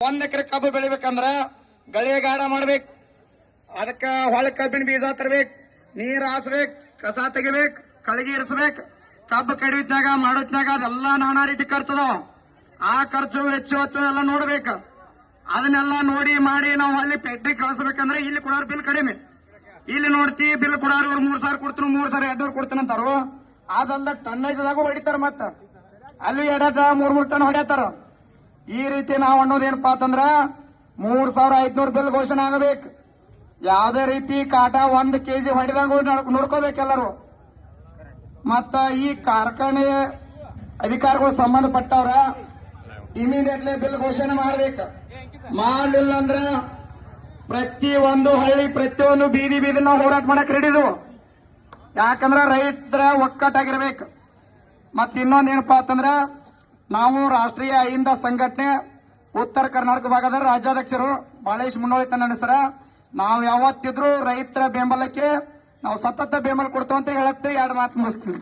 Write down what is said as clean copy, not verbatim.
1 ಎಕರೆ ಕಬ್ಬು ಬೆಳಿಬೇಕಂದ್ರ ಗಳಿಗಾಡ ಮಾಡ್ಬೇಕು. ಅದಕ್ಕ ಹೊಳ ಕಬ್ಬಿನ ಬೀಜ ತರಬೇಕು, ನೀರ್ ಹಾಸ್ಬೇಕು, ಕಸ ತೆಗಿಬೇಕು, ಕಳಗಿ ಇರಿಸ್ಬೇಕು. ಕಬ್ಬು ಕಡಿಯೋದ್ನಾಗ ಮಾಡೋದ್ನಾಗ ಅದೆಲ್ಲಾ ನಾನಾ ರೀತಿ ಖರ್ಚದಾವ. ಆ ಖರ್ಚು ವೆಚ್ಚ ಎಲ್ಲ ನೋಡ್ಬೇಕು. ಅದನ್ನೆಲ್ಲ ನೋಡಿ ಮಾಡಿ ನಾವು ಅಲ್ಲಿ ಪೆಟ್ಟಿ ಕಳಿಸ್ಬೇಕಂದ್ರೆ ಇಲ್ಲಿ ಕೊಡೋರ್ ಬಿಲ್ ಕಡಿಮೆ. ಇಲ್ಲಿ ನೋಡ್ತಿ ಬಿಲ್ ಕೊಡೋರು 3,000 ಕೊಡ್ತೀನಿ, 3,000 2,000 ಕೊಡ್ತೀನಿ ಅಂತಾರು. ಅದಲ್ದ ಟನ್ನೇಜ್ದಾಗ ಹೊಡಿತಾರ. ಮತ್ತ ಅಲ್ಲಿ 2-3 ಟನ್ ಹೊಡ್ಯಾತಾರ. ಈ ರೀತಿ ನಾವು ಅನ್ನೋದೇನಪ್ಪಾ ಅಂತಂದ್ರ 3,500 ಬಿಲ್ ಘೋಷಣೆ ಆಗಬೇಕು. ಯಾವುದೇ ರೀತಿ ಕಾಟ 1 ಕೆಜಿ ಹೊಡೆದಂಗ ನೋಡ್ಕೋಬೇಕೆಲ್ಲರೂ. ಮತ್ತ ಈ ಕಾರ್ಖಾನೆ ಅಧಿಕಾರಿಗಳು ಸಂಬಂಧಪಟ್ಟವ್ರ ಇಮಿಡಿಯೇಟ್ಲಿ ಬಿಲ್ ಘೋಷಣೆ ಮಾಡ್ಬೇಕು. ಮಾಡಲಿಲ್ಲ ಅಂದ್ರ ಪ್ರತಿಯೊಂದು ಹಳ್ಳಿ, ಪ್ರತಿಯೊಂದು ಬೀದಿ ನಾವು ಹೋರಾಟ ಮಾಡಕ್ ರೆಡಿ ಇದೀವಿ. ಯಾಕಂದ್ರ ರೈತರ ಒಕ್ಕಟ್ಟಾಗಿರ್ಬೇಕು. ಮತ್ ಇನ್ನೊಂದೇನಪ್ಪಾ ಅಂತಂದ್ರ ನಾವು ರಾಷ್ಟ್ರೀಯ ಅಹಿಂದ ಸಂಘಟನೆ ಉತ್ತರ ಕರ್ನಾಟಕ ಭಾಗದ ರಾಜ್ಯಾಧ್ಯಕ್ಷರು ಬಾಳೇಶ್ ಮುನ್ನೋಳಿ ತನ್ನ ಹೆಸರ. ನಾವು ಯಾವತ್ತಿದ್ರು ರೈತರ ಬೆಂಬಲಕ್ಕೆ ನಾವು ಸತತ ಬೆಂಬಲ ಕೊಡ್ತೇವೆ ಅಂತ ಹೇಳತ್ತೆ. 2 ಮಾತು ಮುಗಿಸ್ತೀವಿ.